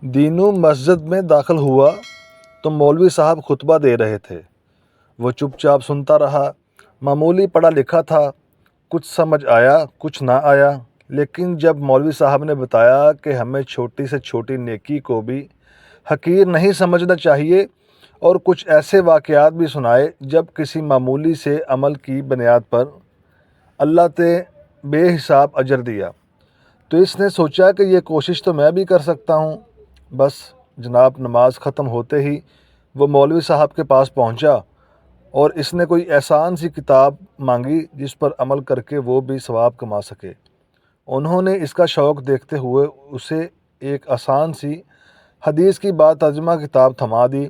دینو مسجد میں داخل ہوا تو مولوی صاحب خطبہ دے رہے تھے۔ وہ چپ چاپ سنتا رہا۔ معمولی پڑھا لکھا تھا، کچھ سمجھ آیا کچھ نہ آیا، لیکن جب مولوی صاحب نے بتایا کہ ہمیں چھوٹی سے چھوٹی نیکی کو بھی حقیر نہیں سمجھنا چاہیے اور کچھ ایسے واقعات بھی سنائے جب کسی معمولی سے عمل کی بنیاد پر اللہ نے بے حساب اجر دیا، تو اس نے سوچا کہ یہ کوشش تو میں بھی کر سکتا ہوں۔ بس جناب نماز ختم ہوتے ہی وہ مولوی صاحب کے پاس پہنچا اور اس نے کوئی احسان سی کتاب مانگی جس پر عمل کر کے وہ بھی ثواب کما سکے۔ انہوں نے اس کا شوق دیکھتے ہوئے اسے ایک آسان سی حدیث کی بات ترجمہ کتاب تھما دی۔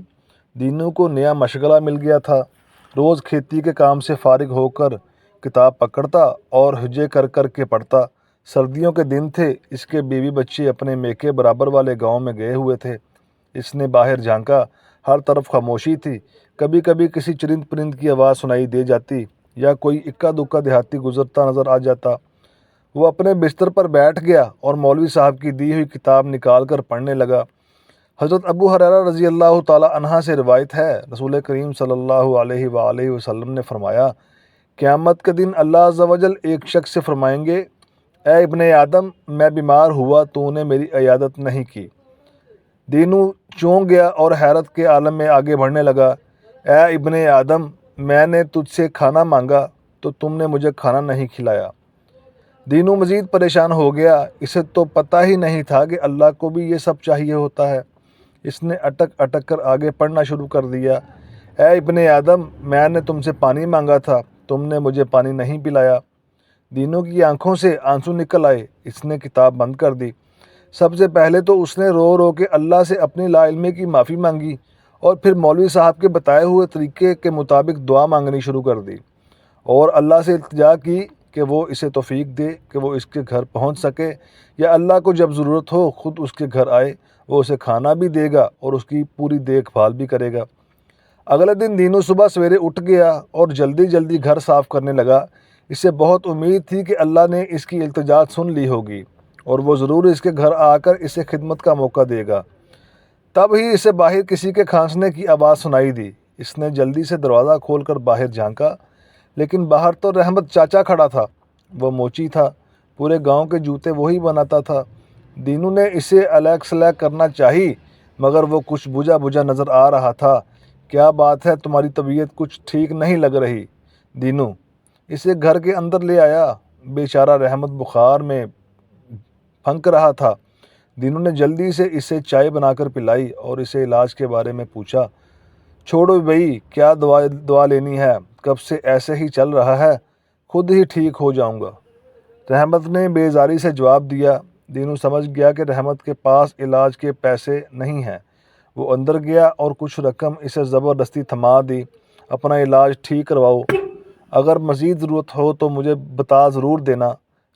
دینوں کو نیا مشغلہ مل گیا تھا۔ روز کھیتی کے کام سے فارغ ہو کر کتاب پکڑتا اور ہجے کر کر کے پڑھتا۔ سردیوں کے دن تھے، اس کے بیوی بچے اپنے میکے برابر والے گاؤں میں گئے ہوئے تھے۔ اس نے باہر جھانکا، ہر طرف خاموشی تھی۔ کبھی کبھی کسی چرند پرند کی آواز سنائی دے جاتی یا کوئی اکا دکا دیہاتی گزرتا نظر آ جاتا۔ وہ اپنے بستر پر بیٹھ گیا اور مولوی صاحب کی دی ہوئی کتاب نکال کر پڑھنے لگا۔ حضرت ابو ہریرہ رضی اللہ تعالی عنہ سے روایت ہے، رسول کریم صلی اللہ علیہ وآلہ وسلم نے فرمایا، قیامت کے دن اللہ عز و جل ایک شخص سے فرمائیں گے، اے ابن آدم، میں بیمار ہوا تو نے میری عیادت نہیں کی۔ دینو چونک گیا اور حیرت کے عالم میں آگے بڑھنے لگا، اے ابن آدم، میں نے تجھ سے کھانا مانگا تو تم نے مجھے کھانا نہیں کھلایا۔ دینو مزید پریشان ہو گیا، اسے تو پتہ ہی نہیں تھا کہ اللہ کو بھی یہ سب چاہیے ہوتا ہے۔ اس نے اٹک اٹک کر آگے پڑھنا شروع کر دیا، اے ابن آدم، میں نے تم سے پانی مانگا تھا، تم نے مجھے پانی نہیں پلایا۔ دینوں کی آنکھوں سے آنسو نکل آئے، اس نے کتاب بند کر دی۔ سب سے پہلے تو اس نے رو رو کے اللہ سے اپنی لا علمی کی معافی مانگی اور پھر مولوی صاحب کے بتائے ہوئے طریقے کے مطابق دعا مانگنی شروع کر دی اور اللہ سے التجا کی کہ وہ اسے توفیق دے کہ وہ اس کے گھر پہنچ سکے، یا اللہ کو جب ضرورت ہو خود اس کے گھر آئے، وہ اسے کھانا بھی دے گا اور اس کی پوری دیکھ بھال بھی کرے گا۔ اگلے دن دینو صبح سویرے اٹھ گیا اور جلدی جلدی گھر صاف کرنے لگا۔ اسے بہت امید تھی کہ اللہ نے اس کی التجاء سن لی ہوگی اور وہ ضرور اس کے گھر آ کر اسے خدمت کا موقع دے گا۔ تب ہی اسے باہر کسی کے کھانسنے کی آواز سنائی دی۔ اس نے جلدی سے دروازہ کھول کر باہر جھانکا، لیکن باہر تو رحمت چاچا کھڑا تھا۔ وہ موچی تھا، پورے گاؤں کے جوتے وہی بناتا تھا۔ دینو نے اسے الیک سلیک کرنا چاہی مگر وہ کچھ بجھا بجھا نظر آ رہا تھا۔ کیا بات ہے، تمہاری طبیعت کچھ ٹھیک نہیں لگ رہی دینو؟ اسے گھر کے اندر لے آیا۔ بیچارہ رحمت بخار میں پھنک رہا تھا۔ دینو نے جلدی سے اسے چائے بنا کر پلائی اور اسے علاج کے بارے میں پوچھا۔ چھوڑو بھئی، کیا دعا لینی ہے، کب سے ایسے ہی چل رہا ہے، خود ہی ٹھیک ہو جاؤں گا۔ رحمت نے بیزاری سے جواب دیا۔ دینو سمجھ گیا کہ رحمت کے پاس علاج کے پیسے نہیں ہیں۔ وہ اندر گیا اور کچھ رقم اسے زبردستی تھما دی، اپنا علاج ٹھیک کرواؤ، اگر مزید ضرورت ہو تو مجھے بتا ضرور دینا۔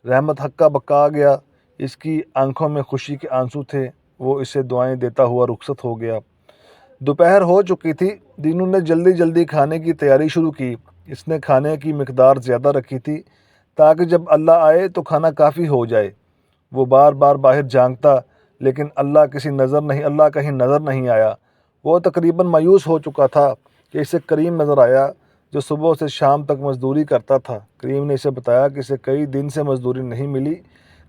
رحمت ہکا بکا گیا، اس کی آنکھوں میں خوشی کے آنسو تھے۔ وہ اسے دعائیں دیتا ہوا رخصت ہو گیا۔ دوپہر ہو چکی تھی۔ دینو نے جلدی جلدی کھانے کی تیاری شروع کی۔ اس نے کھانے کی مقدار زیادہ رکھی تھی تاکہ جب اللہ آئے تو کھانا کافی ہو جائے۔ وہ بار بار باہر جھانکتا لیکن اللہ کہیں نظر نہیں آیا۔ وہ تقریباً مایوس ہو چکا تھا کہ اسے کریم نظر آیا جو صبح سے شام تک مزدوری کرتا تھا۔ کریم نے اسے بتایا کہ اسے کئی دن سے مزدوری نہیں ملی،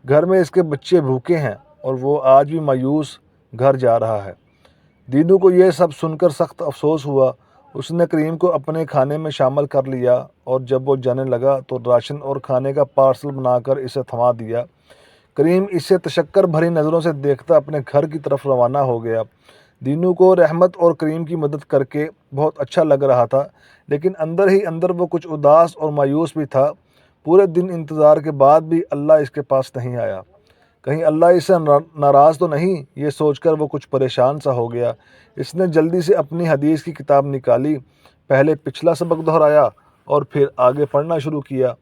گھر میں اس کے بچے بھوکے ہیں اور وہ آج بھی مایوس گھر جا رہا ہے۔ دینو کو یہ سب سن کر سخت افسوس ہوا۔ اس نے کریم کو اپنے کھانے میں شامل کر لیا اور جب وہ جانے لگا تو راشن اور کھانے کا پارسل بنا کر اسے تھما دیا۔ کریم اسے تشکر بھری نظروں سے دیکھتا اپنے گھر کی طرف روانہ ہو گیا۔ دینو کو رحمت اور کریم کی مدد کر کے بہت اچھا لگ رہا تھا، لیکن اندر ہی اندر وہ کچھ اداس اور مایوس بھی تھا۔ پورے دن انتظار کے بعد بھی اللہ اس کے پاس نہیں آیا۔ کہیں اللہ اس سے ناراض تو نہیں، یہ سوچ کر وہ کچھ پریشان سا ہو گیا۔ اس نے جلدی سے اپنی حدیث کی کتاب نکالی، پہلے پچھلا سبق دہرایا اور پھر آگے پڑھنا شروع کیا۔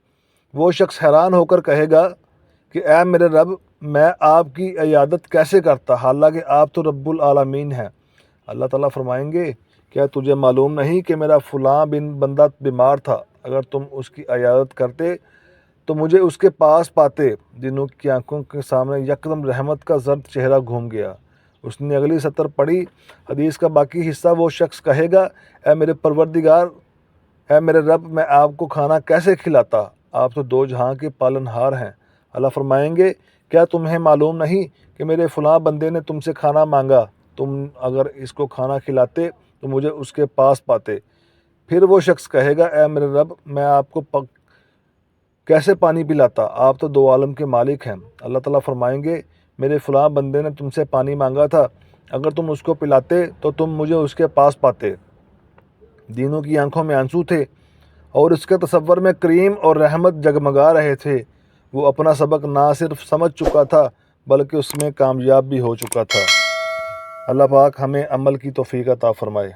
وہ شخص حیران ہو کر کہے گا کہ اے میرے رب، میں آپ کی عیادت کیسے کرتا، حالانکہ آپ تو رب العالمین ہیں۔ اللہ تعالیٰ فرمائیں گے، کیا تجھے معلوم نہیں کہ میرا فلاں بندہ بیمار تھا، اگر تم اس کی عیادت کرتے تو مجھے اس کے پاس پاتے۔ دینو کی آنکھوں کے سامنے یکدم رحمت کا زرد چہرہ گھوم گیا۔ اس نے اگلی سطر پڑھی۔ حدیث کا باقی حصہ، وہ شخص کہے گا اے میرے پروردگار، اے میرے رب، میں آپ کو کھانا کیسے کھلاتا؟ آپ تو دو جہاں کے پالن ہار ہیں۔ اللہ فرمائیں گے کیا تمہیں معلوم نہیں کہ میرے فلاں بندے نے تم سے کھانا مانگا، تم اگر اس کو کھانا کھلاتے تو مجھے اس کے پاس پاتے۔ پھر وہ شخص کہے گا اے میرے رب، میں آپ کو کیسے پانی پلاتا؟ آپ تو دو عالم کے مالک ہیں۔ اللہ تعالیٰ فرمائیں گے میرے فلاں بندے نے تم سے پانی مانگا تھا، اگر تم اس کو پلاتے تو تم مجھے اس کے پاس پاتے۔ دینوں کی آنکھوں میں آنسو تھے اور اس کے تصور میں کریم اور رحمت جگمگا رہے تھے۔ وہ اپنا سبق نہ صرف سمجھ چکا تھا بلکہ اس میں کامیاب بھی ہو چکا تھا۔ اللہ پاک ہمیں عمل کی توفیق عطا فرمائے۔